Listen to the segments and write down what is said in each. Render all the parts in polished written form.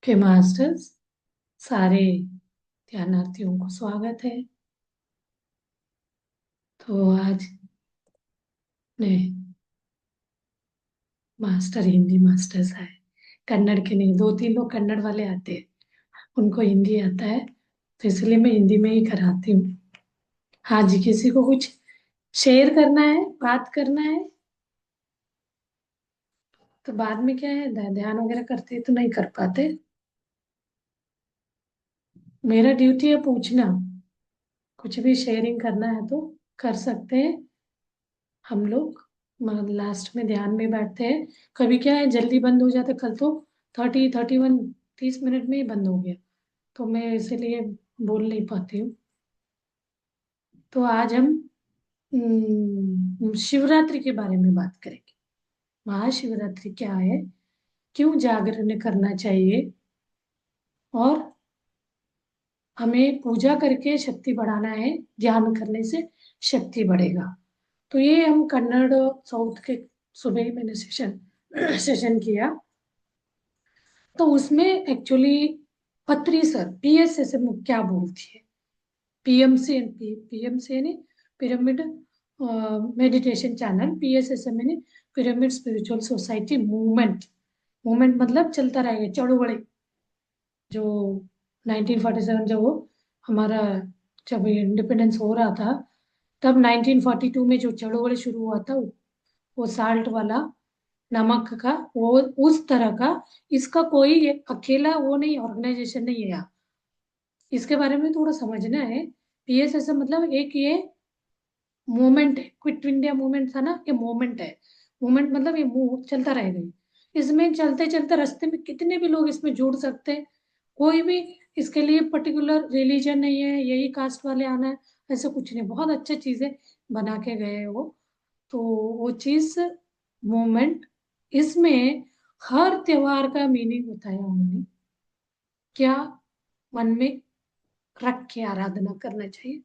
के मास्टर्स सारे ध्यानार्थियों को स्वागत है। तो आज ने मास्टर हिंदी मास्टर्स आए। कन्नड़ के नहीं, दो तीन लोग कन्नड़ वाले आते हैं, उनको हिंदी आता है, तो इसलिए मैं हिंदी में ही कराती हूँ। हाँ जी, किसी को कुछ शेयर करना है, बात करना है तो बाद में क्या है, ध्यान वगैरह करते तो नहीं कर पाते। मेरा ड्यूटी है पूछना, कुछ भी शेयरिंग करना है तो कर सकते हैं हम लोग। लास्ट में ध्यान में बैठते हैं। कभी क्या है, जल्दी बंद हो जाता है। कल तो 31 30 मिनट में ही बंद हो गया, तो मैं इसीलिए बोल नहीं पाती हूँ। तो आज हम शिवरात्रि के बारे में बात करेंगे। महाशिवरात्रि क्या है, क्यों जागरण करना चाहिए, और हमें पूजा करके शक्ति बढ़ाना है, ध्यान करने से शक्ति बढ़ेगा। तो ये हम कन्नड़ साउथ के सुबह ही मैंने सेशन सेशन किया। तो उसमें एक्चुअली पत्री सर पीएसएसएम क्या बोलती है। पीएमसी पीएमसी यानी पिरामिड मेडिटेशन चैनल, पीएसएसएम यानी pyramid spiritual society movement. Movement मतलब चलता रहेगा, चढ़ोबड़े। जो 1947 जब वो हमारा जब इंडिपेंडेंस हो रहा था, तब 1942 में जो चढ़ोबड़े शुरू हुआ था, वो साल्ट वाला, नमक का, वो उस तरह का। इसका कोई अकेला वो नहीं, ऑर्गेनाइजेशन नहीं है यहाँ। इसके बारे में थोड़ा समझना है। पीएसएसएम मतलब एक ये मूवमेंट है। क्विट इंडिया मूवमेंट था ना, ये मूवमेंट है। मूवमेंट मतलब ये मूव चलता रहेगा। इसमें चलते चलते रास्ते में कितने भी लोग इसमें जुड़ सकते हैं। कोई भी इसके लिए पर्टिकुलर रिलीजन नहीं है, यही कास्ट वाले आना है, ऐसा कुछ नहीं। बहुत अच्छी चीजें बना के गए हैं वो। तो वो चीज मूवमेंट, इसमें हर त्योहार का मीनिंग बताया उन्होंने। क्या मन में रख के आराधना करना चाहिए।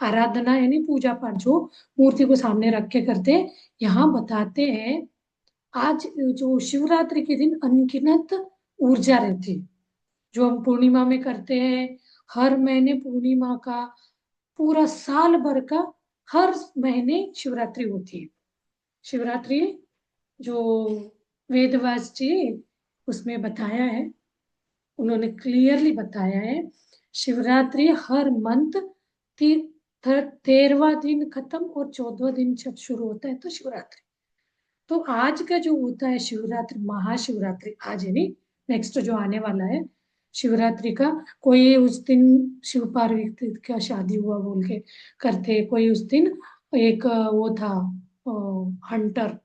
आराधना यानी पूजा पाठ जो मूर्ति को सामने रख के करते हैं। यहाँ बताते हैं, आज जो शिवरात्रि के दिन अनगिनत ऊर्जा रहती है, जो हम पूर्णिमा में करते हैं। हर महीने पूर्णिमा का, पूरा साल भर का, हर महीने शिवरात्रि होती है। शिवरात्रि जो वेद व्यास जी उसमें बताया है, उन्होंने क्लियरली बताया है। शिवरात्रि हर मंथ 13वां दिन खत्म और 14वां दिन जब शुरू होता है तो शिवरात्रि। तो आज का जो होता है शिवरात्रि, महाशिवरात्रि आज है, नहीं नेक्स्ट जो आने वाला है शिवरात्रि का। कोई उस दिन शिव पार्वती का शादी हुआ बोल के करते, कोई उस दिन एक वो था हंटर,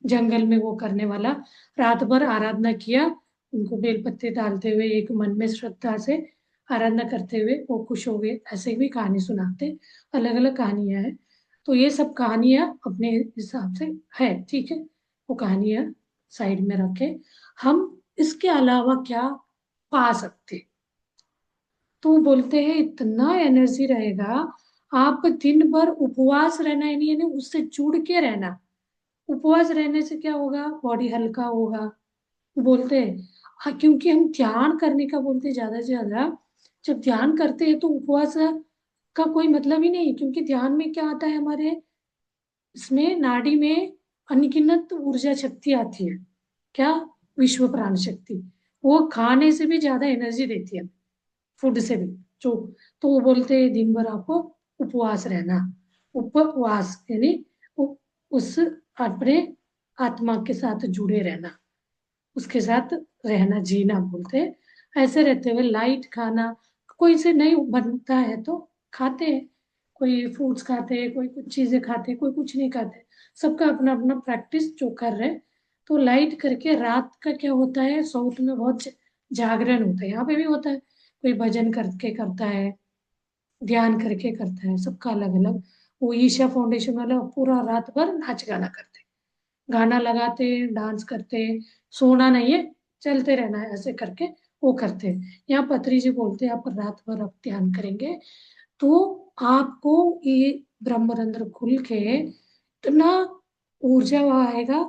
जंगल में वो करने वाला, रात भर आराधना किया, उनको बेलपत्ते डालते हुए एक मन में श्रद्धा से आराधना करते हुए वो खुश हो गए। ऐसे भी कहानी सुनाते, अलग अलग कहानियां हैं। तो ये सब कहानियां अपने हिसाब से है, ठीक है। वो कहानियां साइड में रखे। हम इसके अलावा क्या पा सकते, तो बोलते हैं इतना एनर्जी रहेगा। आप दिन भर उपवास रहना, यानी उससे जुड़ के रहना। उपवास रहने से क्या होगा, बॉडी हल्का होगा बोलते हैं। हाँ, क्योंकि हम ध्यान करने का बोलते हैं ज्यादा से ज्यादा। जब ध्यान करते हैं तो उपवास का कोई मतलब ही नहीं, क्योंकि ध्यान में क्या आता है हमारे इसमें नाड़ी में अनगिनत ऊर्जा शक्ति आती है। क्या, विश्व प्राण शक्ति। वो खाने से भी ज्यादा एनर्जी देती है, फूड से भी। जो, तो वो बोलते हैं दिन भर आपको उपवास रहना। उपवास यानी उस अपने आत्मा के साथ जुड़े रहना, उसके साथ रहना, जीना बोलते हैं। ऐसे रहते हुए लाइट खाना, कोई से नहीं बनता है तो खाते हैं। कोई फ्रूट्स खाते हैं, कोई कुछ चीजें खाते हैं, कोई कुछ नहीं खाते। सबका अपना अपना प्रैक्टिस जो कर रहे हैं। तो लाइट करके रात का क्या होता है, साउथ में बहुत जागरण होता है, यहाँ पे भी होता है। कोई भजन करके करता है, ध्यान करके करता है, सबका अलग अलग। वो ईशा फाउंडेशन वाला पूरा रात भर नाच गाना करते हैं, गाना लगाते हैं, डांस करते हैं। सोना नहीं है, चलते रहना है, ऐसे करके वो करते हैं। यहाँ पत्री जी बोलते हैं आप रात भर आप ध्यान करेंगे तो आपको ये ब्रह्मरंध्र खुल के इतना ऊर्जा आएगा।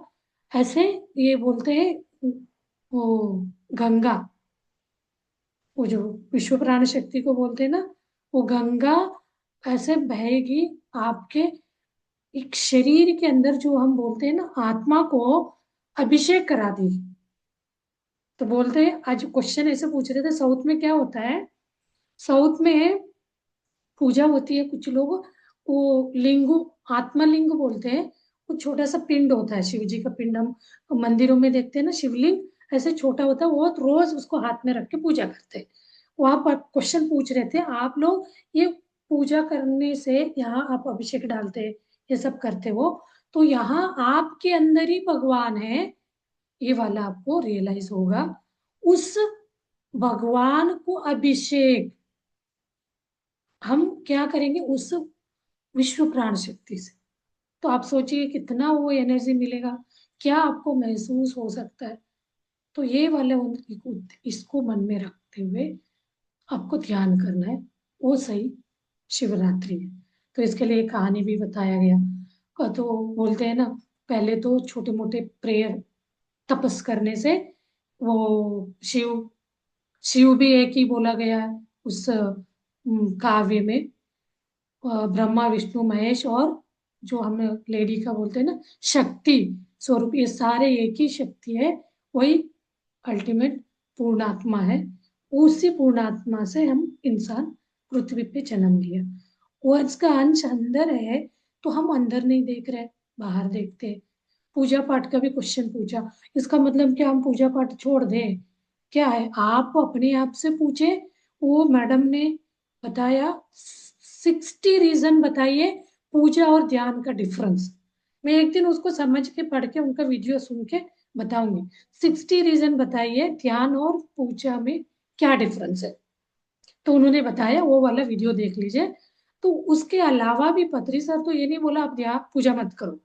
ऐसे ये बोलते हैं वो गंगा, वो जो विश्व प्राण शक्ति को बोलते हैं ना, वो गंगा ऐसे बहेगी आपके एक शरीर के अंदर, जो हम बोलते हैं ना आत्मा को अभिषेक करा देगी। तो बोलते हैं, आज क्वेश्चन ऐसे पूछ रहे थे साउथ में क्या होता है, साउथ में पूजा होती है, कुछ लोग वो लिंगू, आत्मलिंग बोलते हैं। वो छोटा सा पिंड होता है, शिव जी का पिंड, हम मंदिरों में देखते हैं ना शिवलिंग, ऐसे छोटा होता है वो, तो रोज उसको हाथ में रख के पूजा करते हैं। वहां पर क्वेश्चन पूछ रहे थे आप लोग, ये पूजा करने से यहाँ आप अभिषेक डालते हैं, ये सब करते हो, तो यहाँ आपके अंदर ही भगवान है, ये वाला आपको रियलाइज होगा। उस भगवान को अभिषेक हम क्या करेंगे उस विश्व प्राण शक्ति से। तो आप सोचिए कितना वो एनर्जी मिलेगा, क्या आपको महसूस हो सकता है। तो ये वाले इसको मन में रखते हुए आपको ध्यान करना है, वो सही शिवरात्रि है। तो इसके लिए एक कहानी भी बताया गया। तो बोलते हैं ना, पहले तो छोटे मोटे प्रेयर तपस करने से वो शिव, शिव भी एक ही बोला गया है उस काव्य में। ब्रह्मा विष्णु महेश और जो हम लेडी का बोलते हैं ना शक्ति स्वरूप, ये सारे एक ही शक्ति है, वही अल्टीमेट पूर्णात्मा है। उसी पूर्णात्मा से हम इंसान पृथ्वी पे जन्म लिया, वो इसका अंश अंदर है। तो हम अंदर नहीं देख रहे, बाहर देखते हैं। पूजा पाठ का भी क्वेश्चन पूछा, इसका मतलब क्या हम पूजा पाठ छोड़ दें? क्या है, आप अपने आप से पूछे। वो मैडम ने बताया 60 रीजन बताइए पूजा और ध्यान का डिफरेंस। मैं एक दिन उसको समझ के पढ़ के उनका वीडियो सुन के बताऊंगी। 60 रीजन बताइए ध्यान और पूजा में क्या डिफरेंस है। तो उन्होंने बताया, वो वाला वीडियो देख लीजिए। तो उसके अलावा भी पत्री सर तो ये नहीं बोला आप ध्यान पूजा मत करो,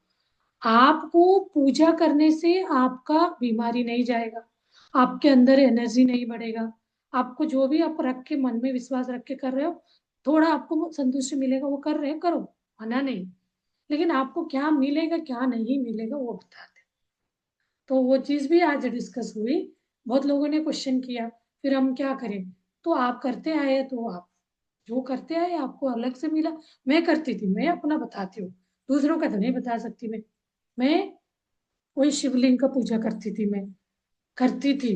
आपको पूजा करने से आपका बीमारी नहीं जाएगा, आपके अंदर एनर्जी नहीं बढ़ेगा, आपको जो भी आप रख के मन में विश्वास रख के कर रहे हो, थोड़ा आपको संतुष्टि मिलेगा, वो कर रहे हैं करो, मना नहीं। लेकिन आपको क्या मिलेगा क्या नहीं मिलेगा वो बताते। तो वो चीज भी आज डिस्कस हुई, बहुत लोगों ने क्वेश्चन किया, फिर हम क्या करें। तो आप करते आए, तो आप जो करते आए आपको अलग से मिला। मैं करती थी, मैं अपना बताती हूँ, दूसरों का तो नहीं बता सकती मैं वही शिवलिंग का पूजा करती थी, मैं करती थी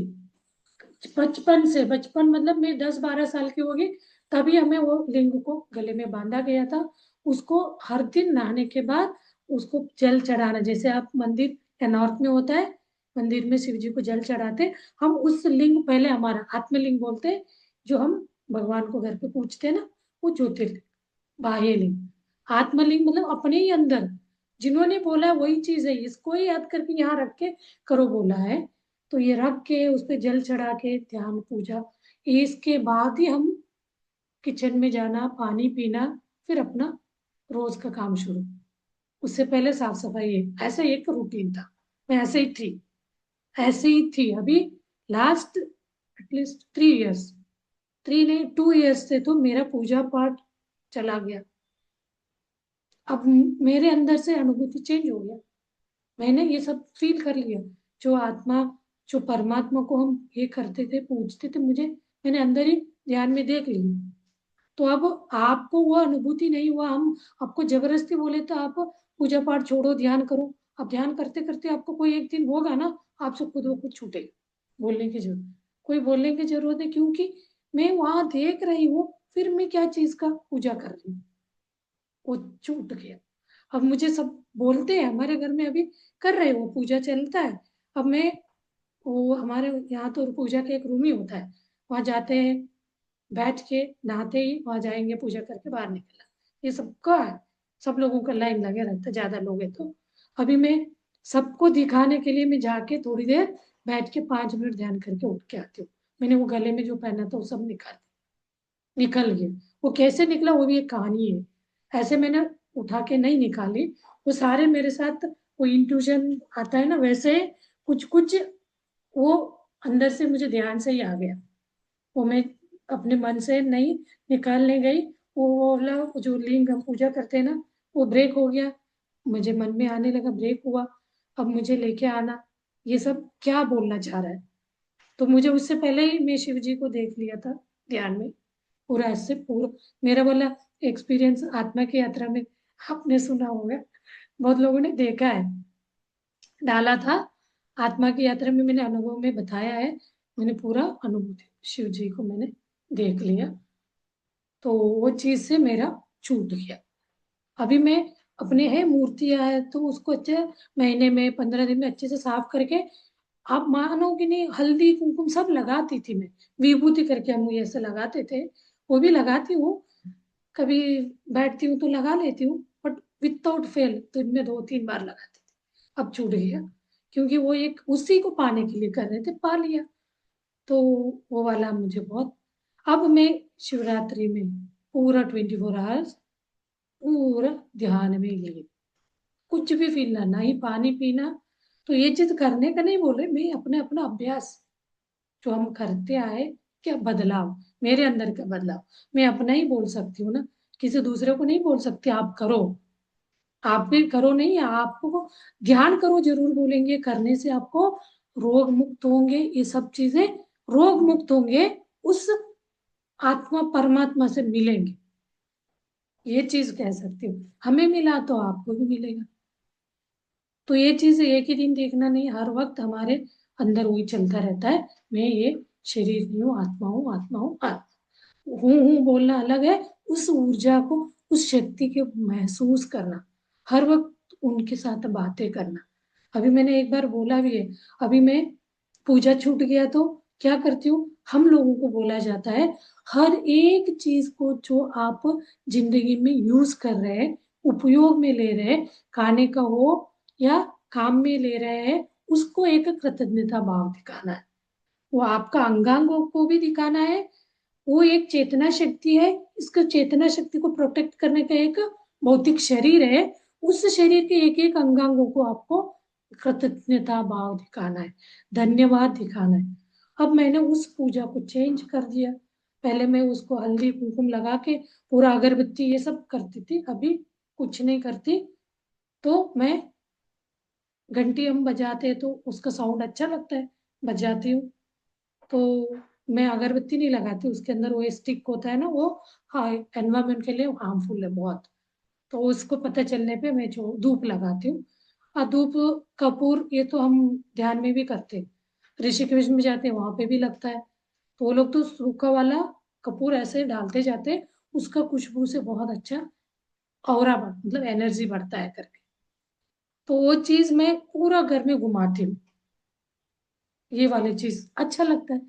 बचपन से। बचपन मतलब मैं 10-12 साल की होगी, तभी हमें वो लिंग को गले में बांधा गया था। उसको हर दिन नहाने के बाद उसको जल चढ़ाना, जैसे आप मंदिर या नॉर्थ में होता है, मंदिर में शिव जी को जल चढ़ाते, हम उस लिंग, पहले हमारा आत्मलिंग बोलते हैं, जो हम भगवान को घर पे पूछते हैं ना, वो ज्योतिर्लिंग, बाह्य लिंग। आत्मलिंग मतलब अपने ही अंदर, जिन्होंने बोला वही चीज है, इसको ही याद करके यहाँ रख के करो बोला है। तो ये रख के उस पे जल चढ़ा के ध्यान पूजा, इसके बाद ही हम किचन में जाना, पानी पीना, फिर अपना रोज का काम शुरू। उससे पहले साफ सफाई है, ऐसा एक रूटीन था। मैं ऐसे ही थी, ऐसे ही थी अभी लास्ट एटलीस्ट 3 इयर्स, 3 नहीं 2 इयर्स से तो मेरा पूजा पाठ चला गया। अब मेरे अंदर से अनुभूति चेंज हो गया, मैंने ये सब फील कर लिया। जो आत्मा, जो परमात्मा को हम ये करते थे पूछते थे, मुझे मैंने अंदर ही ध्यान में देख लिया। तो अब आपको वो अनुभूति नहीं हुआ, हम आपको जबरदस्ती बोले तो आप पूजा पाठ छोड़ो ध्यान करो, अब ध्यान करते करते आपको कोई एक दिन होगा ना, आपसे खुद ब खुद छूटेगा। बोलने की जरूरत, कोई बोलने की जरूरत है, क्योंकि मैं वहां देख रही हूँ, फिर मैं क्या चीज का पूजा कर रही हूँ, वो छूट गया। अब मुझे सब बोलते हैं हमारे घर में अभी कर रहे हो पूजा चलता है। अब मैं, वो हमारे यहाँ तो पूजा का एक रूम ही होता है, वहां जाते हैं, बैठ के नहाते ही वहां जाएंगे, पूजा करके बाहर निकलना, ये सबका है। सब लोगों का लाइन लगे रहता है, ज्यादा लोग है तो। अभी मैं सबको दिखाने के लिए मैं जाके थोड़ी देर बैठ के 5 मिनट ध्यान करके उठ के आती हूँ। मैंने वो गले में जो पहना था वो सब निकल गया। वो कैसे निकला वो भी एक कहानी है, ऐसे मैंने उठा के नहीं निकाली, वो सारे मेरे साथ वो इंट्यूशन आता है ना, वैसे कुछ कुछ वो अंदर से मुझे ध्यान से ही आ गया। वो मैं अपने मन से नहीं निकालने गई, वो वाला जो लिंग हम पूजा करते हैं ना, वो ब्रेक हो गया, मुझे मन में आने लगा ब्रेक हुआ। अब मुझे लेके आना, ये सब क्या बोलना चाह रहा है, तो मुझे उससे पहले ही मैं शिव जी को देख लिया था ध्यान में, पूरा ऐसे पूरा मेरा वाला एक्सपीरियंस आत्मा की यात्रा में आपने सुना होगा, बहुत लोगों ने देखा है, डाला था। आत्मा की यात्रा में मैंने अनुभव में बताया है, मैंने पूरा अनुभूति शिव जी को मैंने देख लिया, तो वो चीज से मेरा छूट गया। अभी मैं अपने है मूर्तियां है तो उसको अच्छे महीने में 15 दिन में अच्छे से साफ करके, आप मानोगे नहीं, हल्दी कुमकुम सब लगाती थी मैं, विभूति करके हम ये ऐसे लगाते थे, वो भी लगाती हूँ, कभी बैठती हूँ तो लगा लेती हूँ, बट विदाउट फेल दिन में 2-3 बार लगाती थी। अब छूट गया, क्योंकि वो एक उसी को पाने के लिए कर रहे थे, पा लिया, तो वो वाला मुझे बहुत। अब मैं शिवरात्रि में पूरा 24 आवर्स पूरा ध्यान में ही, कुछ भी पीना, ना ही पानी पीना। तो ये चीज करने का नहीं बोल रहे, मैं अपने अपना अभ्यास जो हम करते आए, क्या बदलाव, मेरे अंदर का बदलाव मैं अपना ही बोल सकती हूँ ना, किसी दूसरे को नहीं बोल सकती आप करो। आप भी करो नहीं, आपको ध्यान करो जरूर बोलेंगे, करने से आपको रोग मुक्त होंगे, ये सब चीजें रोग मुक्त होंगे, उस आत्मा परमात्मा से मिलेंगे, ये चीज कह सकती हूँ, हमें मिला तो आपको भी मिलेगा। तो ये चीज एक ही दिन देखना नहीं, हर वक्त हमारे अंदर वही चलता रहता है, मैं ये शरीर नहीं हूँ, आत्मा हूँ, आत्मा हूँ, आत्मा हूँ बोलना अलग है, उस ऊर्जा को, उस शक्ति के महसूस करना, हर वक्त उनके साथ बातें करना। अभी मैंने एक बार बोला भी है, अभी मैं पूजा छूट गया तो क्या करती हूँ, हम लोगों को बोला जाता है हर एक चीज को जो आप जिंदगी में यूज कर रहे हैं, उपयोग में ले रहे हैं, खाने का हो या काम में ले रहे हैं, उसको एक कृतज्ञता भाव दिखाना है, वो आपका अंगांगों को भी दिखाना है, वो एक चेतना शक्ति है, इसको चेतना शक्ति को प्रोटेक्ट करने का एक भौतिक शरीर है, उस शरीर के एक एक अंगांगों को आपको कृतज्ञता भाव दिखाना है, धन्यवाद दिखाना है। अब मैंने उस पूजा को चेंज कर दिया, पहले मैं उसको हल्दी कुमकुम लगा के पूरा अगरबत्ती ये सब करती थी, अभी कुछ नहीं करती। तो मैं घंटी हम बजाते हैं तो उसका साउंड अच्छा लगता है, बजाती हूँ। तो मैं अगरबत्ती नहीं लगाती, उसके अंदर वो स्टिक होता है ना, वो हाँ एनवायरमेंट के लिए हार्मफुल है बहुत, तो उसको पता चलने पे मैं जो धूप लगाती हूँ। और धूप कपूर ये तो हम ध्यान में भी करते हैं, ऋषिकेश में जाते हैं वहां पे भी लगता है, तो वो लोग तो सूखा वाला कपूर ऐसे डालते जाते हैं, उसका खुशबू से बहुत अच्छा ऑरा बढ़ मतलब एनर्जी बढ़ता है करके, तो वो चीज मैं पूरा घर में घुमाती हूँ, ये वाली चीज अच्छा लगता है,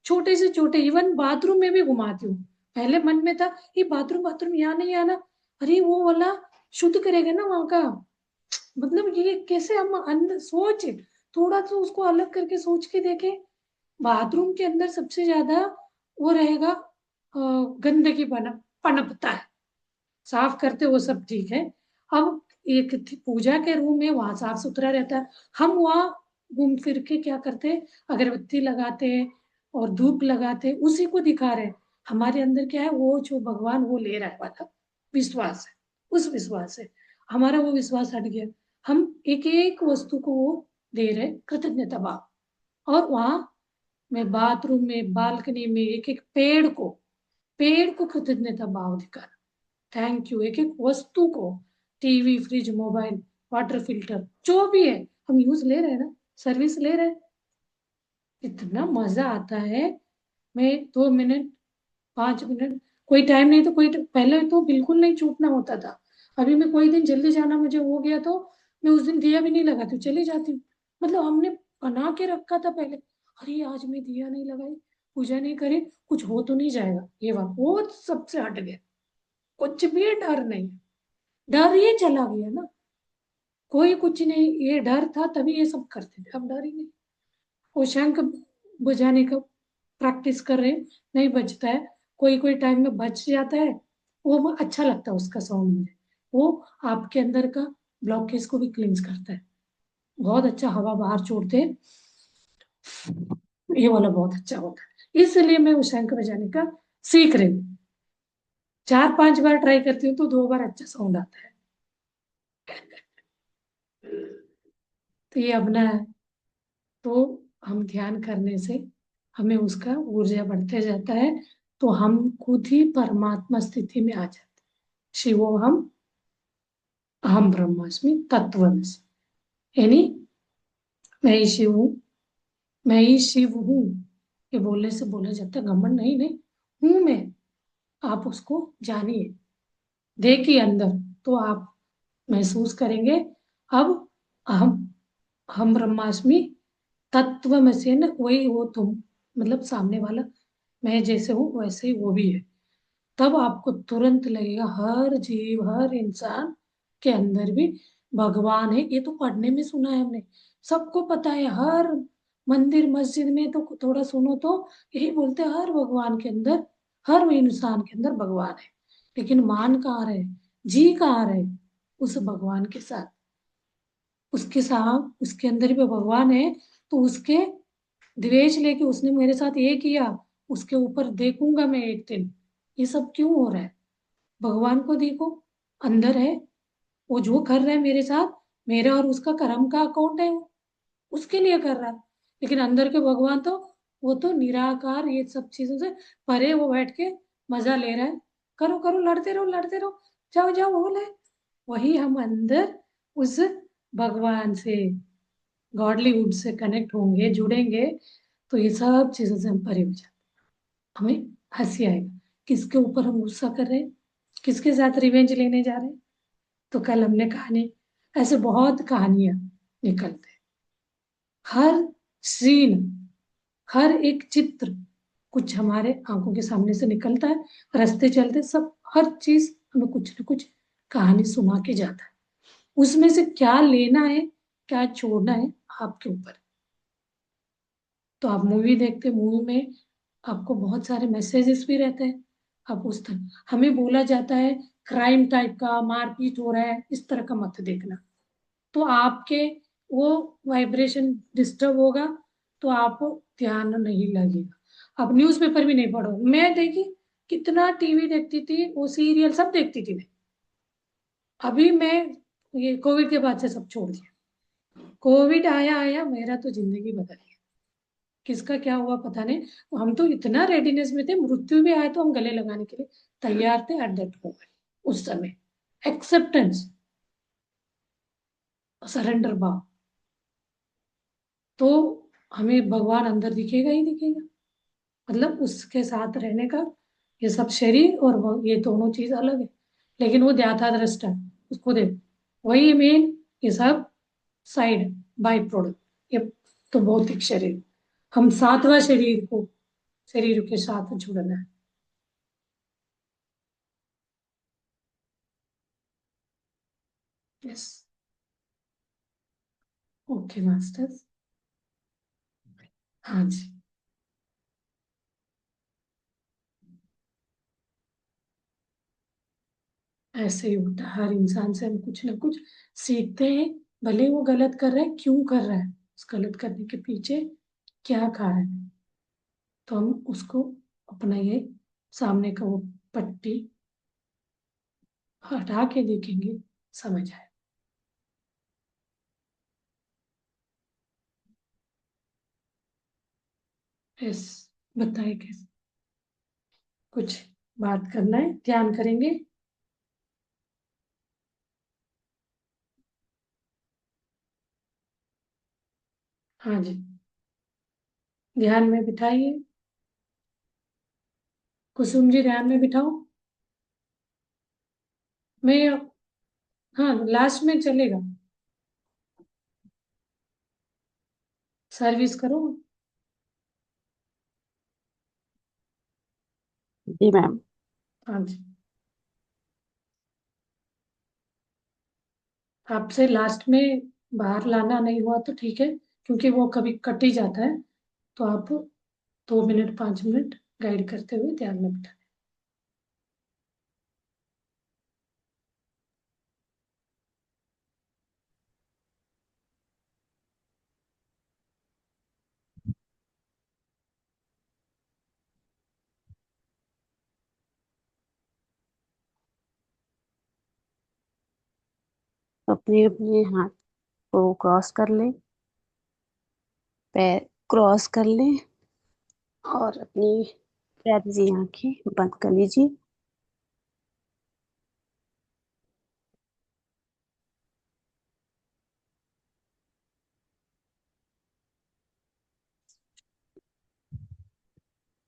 छोटे से छोटे इवन बाथरूम में भी घुमाती हूँ। पहले मन में था ये बाथरूम बाथरूम यहाँ नहीं आना, अरे वो वाला शुद्ध करेगा ना वहां का, मतलब ये कैसे हम अंदर सोच, थोड़ा तो उसको अलग करके सोच के देखे, बाथरूम के अंदर सबसे ज्यादा वो रहेगा, गंदगी पनपता है, साफ करते वो सब ठीक है। अब एक पूजा के रूम में वहां साफ सुथरा रहता है, हम वहाँ घूम फिर के क्या करते हैं, अगरबत्ती लगाते हैं और धूप लगाते हैं, उसी को दिखा रहे हैं, हमारे अंदर क्या है, वो जो भगवान वो ले रहा है वाला विश्वास है, उस विश्वास से हमारा वो विश्वास हट गया, हम एक एक वस्तु को वो दे रहे कृतज्ञता भाव। और वहां मैं बाथरूम में बालकनी में एक एक पेड़ को कृतज्ञता भाव दिखा, थैंक यू, एक एक वस्तु को, TV fridge mobile water filter जो भी है हम यूज ले रहे हैं ना, सर्विस ले रहे हैं, इतना मजा आता है। मैं 2 मिनट 5 मिनट, कोई टाइम नहीं तो पहले तो बिल्कुल नहीं छूटना होता था, अभी मैं कोई दिन जल्दी जाना मुझे हो गया तो मैं उस दिन दिया भी नहीं लगाती हूँ, चली जाती हूँ, मतलब हमने बना के रखा था पहले, अरे आज मैं दिया नहीं लगाई, पूजा नहीं करी, कुछ हो तो नहीं जाएगा, ये बात वो सबसे हट गया, कुछ भी डर नहीं, डर ये चला गया ना, कोई कुछ नहीं, ये डर था तभी ये सब करते थे, अब डर ही नहीं। वो शंख बजाने का प्रैक्टिस कर रहे हैं, नहीं बजता है, कोई कोई टाइम में बज जाता है, वो अच्छा लगता है उसका साउंड मुझे, वो आपके अंदर का ब्लॉकेज को भी क्लींस करता है, बहुत अच्छा हवा बाहर छोड़ते हैं, ये वाला बहुत अच्छा होता है, इसलिए मैं वो शंख बजाने का सीख रही हूँ, 4-5 बार ट्राई करती हूँ तो 2 बार अच्छा साउंड आता है, तो ये अपना है। तो हम ध्यान करने से हमें उसका ऊर्जा बढ़ते जाता है, तो हम खुद ही परमात्मा स्थिति में आ जाते हैं। शिवोहम अहम ब्रह्मास्मि तत्वमसि, यानी मैं ही शिव हूँ, मैं ही शिव हूँ। ये बोलने से बोला जाता है, घमंड नहीं, नहीं हूँ मैं। आप उसको जानिए, देखिए अंदर, तो आप महसूस करेंगे। अब अहम हम ब्रह्मास्मि तत्व में से न, वही वो तुम, मतलब सामने वाला मैं जैसे हूँ वैसे ही वो भी है। तब आपको तुरंत लगेगा हर जीव, हर इंसान के अंदर भी भगवान है। ये तो पढ़ने में सुना है हमने, सबको पता है। हर मंदिर मस्जिद में तो थोड़ा सुनो तो यही बोलते हैं, हर भगवान के अंदर, हर इंसान के अंदर भगवान है। लेकिन मान कहाँ रहे, जी कहाँ रहे उस भगवान के साथ। उसके साथ उसके अंदर भी भगवान है, तो उसके द्वेष लेके उसने मेरे साथ ये किया, उसके ऊपर देखूंगा मैं एक दिन। ये सब क्यों हो रहा है? भगवान को देखो, अंदर है, वो जो कर रहा है मेरे साथ, मेरा और उसका कर्म का अकाउंट है वो, उसके लिए कर रहा है। लेकिन अंदर के भगवान तो, वो तो निराकार, ये सब चीजों से परे वो बैठ के मजा ले रहा है। करो करो, लड़ते रहो लड़ते रहो, जाओ जाओ हो ले। वही हम अंदर उस भगवान से, गॉडलीवुड से कनेक्ट होंगे, जुड़ेंगे, तो ये सब चीजों से हम परे हो जाते। हमें हंसी आएगा, किसके ऊपर हम गुस्सा कर रहे हैं, किसके साथ रिवेंज लेने जा रहे हैं। तो कल हमने कहानी, ऐसे बहुत कहानियां निकलते हैं। हर सीन, हर एक चित्र कुछ हमारे आंखों के सामने से निकलता है। रास्ते चलते सब, हर चीज हमें कुछ न कुछ कहानी सुना के जाता है। उसमें से क्या लेना है, क्या छोड़ना है, आपके ऊपर। तो आप मूवी देखते, मूवी में आपको बहुत सारे मैसेजेस भी रहते हैं। आप उस तरह, हमें बोला जाता है क्राइम टाइप का, मारपीट हो रहा है, इस तरह का मत देखना। तो आपके वो वाइब्रेशन डिस्टर्ब होगा, तो आप ध्यान नहीं लगेगा। आप न्यूज़पेपर भी नहीं पढ़ो। मैं देखी, कितना टीवी देखती थी, वो सीरियल सब देखती थी मैं। अभी मैं ये कोविड के बाद से सब छोड़ दिया। कोविड आया आया, मेरा तो जिंदगी बदल गया। किसका क्या हुआ पता नहीं। हम तो इतना रेडीनेस में थे, मृत्यु भी आए तो हम गले लगाने के लिए तैयार थे एट दैट मोमेंट, उस समय। एक्सेप्टेंस, सरेंडर भाव। तो हमें भगवान अंदर दिखेगा ही दिखेगा। मतलब उसके साथ रहने का, ये सब शरीर और ये दोनों चीज अलग है। लेकिन वो ध्याता दृष्टा है, उसको देख, वही मेन, ये सब साइड, बाई प्रोडक्ट। ये तो भौतिक शरीर, हम सातवां शरीर को, शरीर के साथ जुड़ना है। यस। Okay masters. हाँ जी। ऐसे ही होता है, हर इंसान से हम कुछ ना कुछ सीखते हैं। भले वो गलत कर रहा है, क्यों कर रहा है, उस गलत करने के पीछे क्या कारण है, तो हम उसको अपना ये सामने का वो पट्टी हटा के देखेंगे, समझ आए। यस। बताइए कैसे, कुछ बात करना है, ध्यान करेंगे। हाँ जी, ध्यान में बिठाइए। कुसुम जी ध्यान में बिठाओ। मैं, हाँ लास्ट में चलेगा, सर्विस करो। जी मैम। हाँ जी। आपसे लास्ट में बाहर लाना नहीं हुआ तो ठीक है, क्योंकि वो कभी कट ही जाता है। तो आप 2 मिनट 5 मिनट गाइड करते हुए ध्यान में बिठा। अपने अपने हाथ को क्रॉस कर लें, पैर क्रॉस कर लें, और अपनी प्यारी सी आंखें बंद कर लीजिए।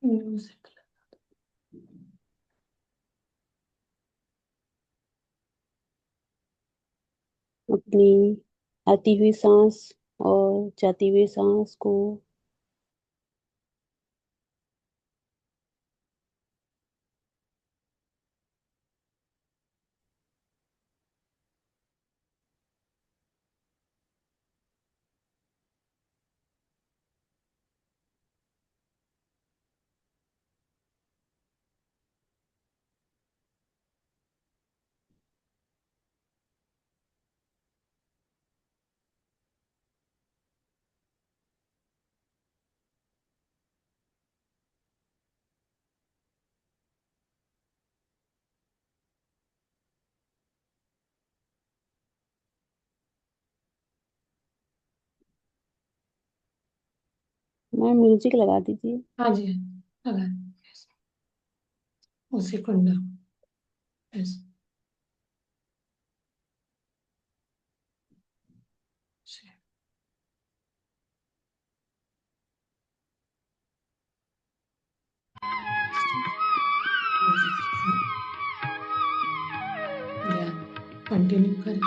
म्यूजिक। अपनी आती हुई सांस और जाती हुई सांस को मैम म्यूजिक लगा दीजिए। हाँ जी, लगा। यस, उसी कुंडा। यस। म्यूजिक के साथ ध्यान कंटिन्यू करें।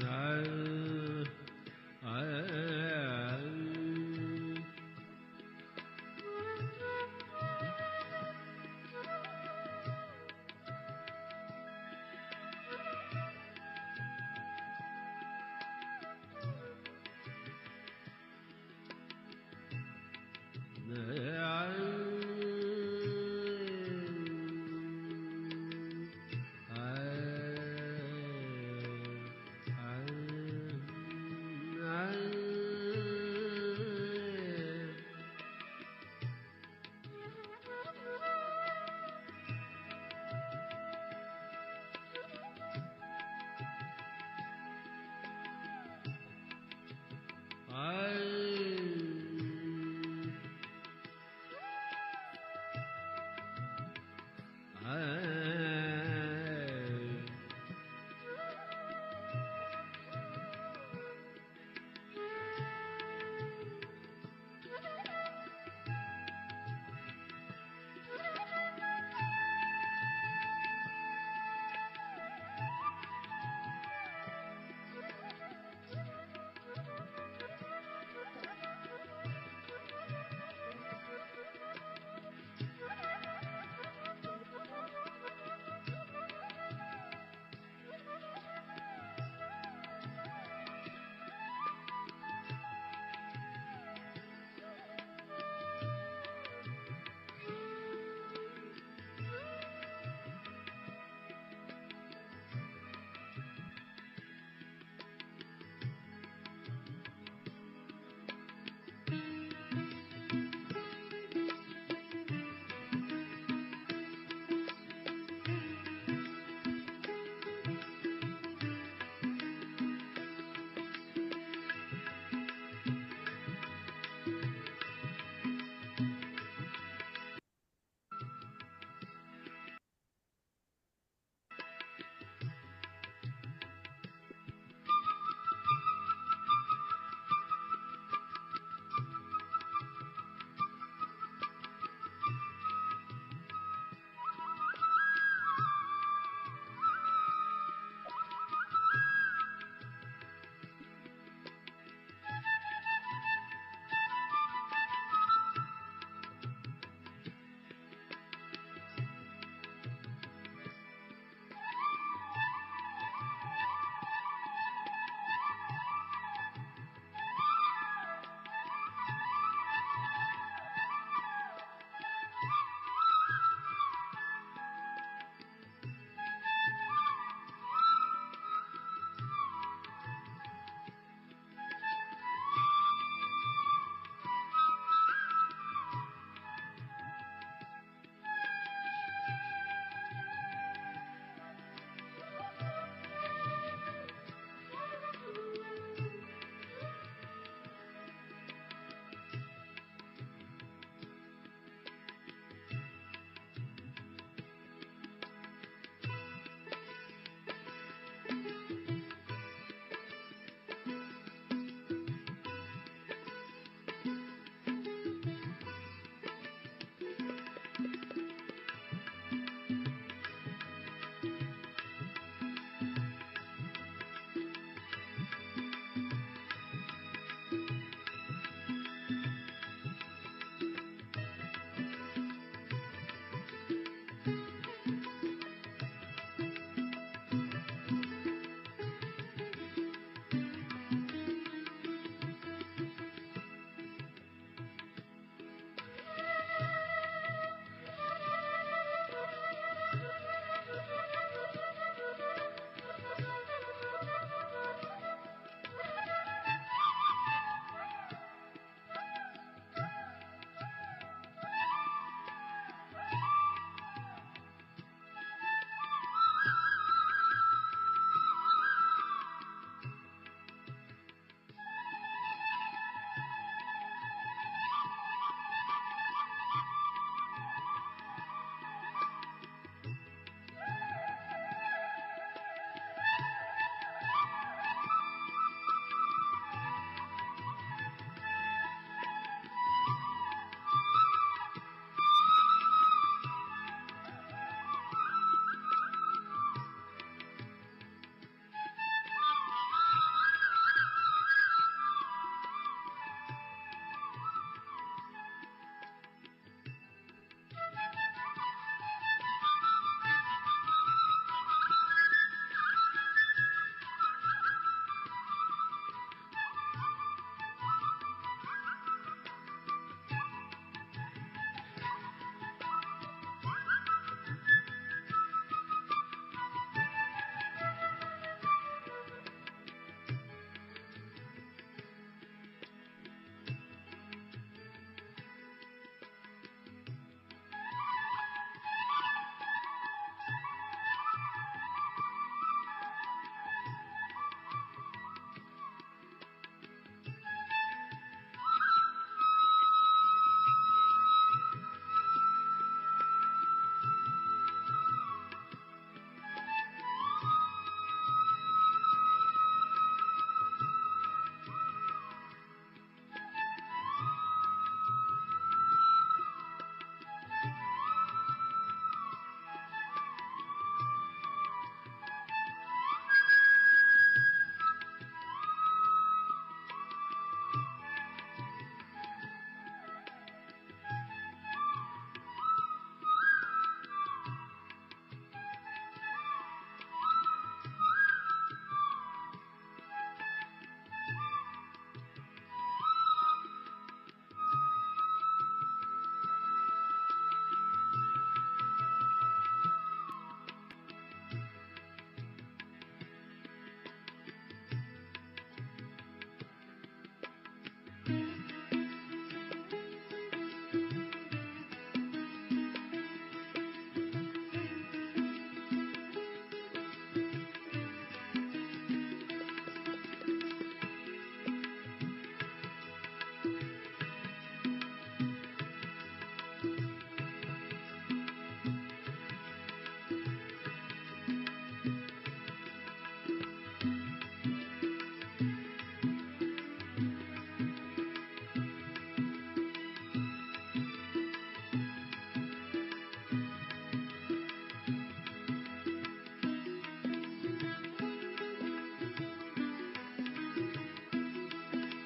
I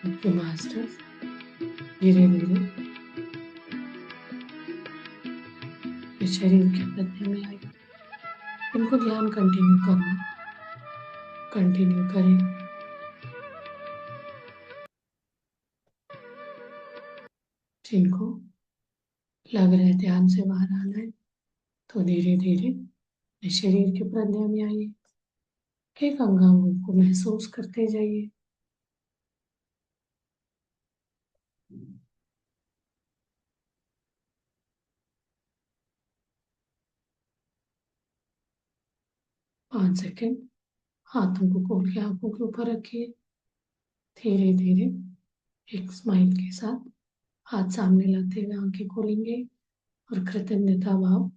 आपके मास्टर्स धीरे धीरे इस शरीर के प्रज्ञा में आए। इनको ध्यान कंटिन्यू करना, कंटिन्यू करें। जिनको लग रहा है ध्यान से बाहर आना है, तो धीरे धीरे इस शरीर के प्रज्ञा में आइए। एक अंगांगों को महसूस करते जाइए। पाँच सेकंड हाथों को खोल के आंखों के ऊपर रखिए। धीरे धीरे एक स्माइल के साथ हाथ सामने लाते हुए आंखें खोलेंगे और कृतज्ञता भाव